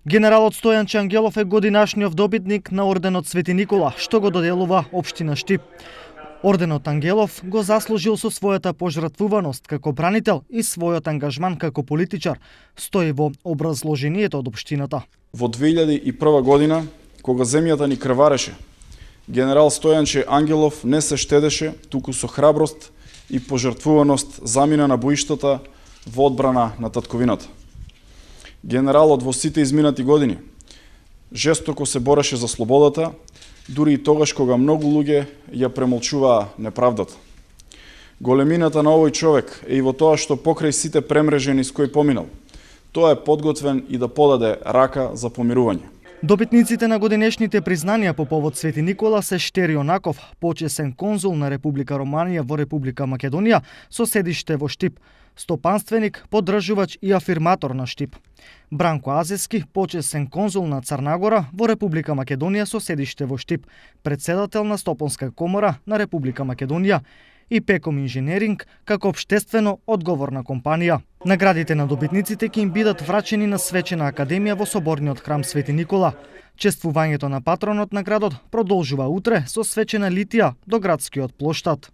Генералот Стојанче Ангелов е годинашниот добитник на орденот Свети Никола, што го доделува општина Штип. Орденот Ангелов го заслужил со својата пожртвуваност како бранител и својот ангажман како политичар, стои во образложението од општината. Во 2001 година, кога земјата ни крвареше, генерал Стојанче Ангелов не се штедеше, туку со храброст и пожртвуваност замина на боиштата во одбрана на татковината. Генералот во сите изминати години жестоко се бореше за слободата, дури и тогаш кога многу луѓе ја премолчуваа неправдата. Големината на овој човек е и во тоа што покрај сите премрежени с кои поминал, тоа е подготвен и да подаде рака за помирување. Добитниците на годинешните признанија по повод Свети Никола се Штери Онаков, почесен конзул на Република Романија во Република Македонија со седиште во Штип, стопанственик, поддржувач и афирматор на Штип. Бранко Азески, почесен конзул на Црнагора во Република Македонија со седиште во Штип, председател на Стопанска комора на Република Македонија, и Пеком инженеринг како општествено одговорна компанија. Наградите на добитниците ќе им бидат врачени на свечена академија во соборниот храм Свети Никола. Чествувањето на патронот на градот продолжува утре со свечена литија до градскиот плоштад.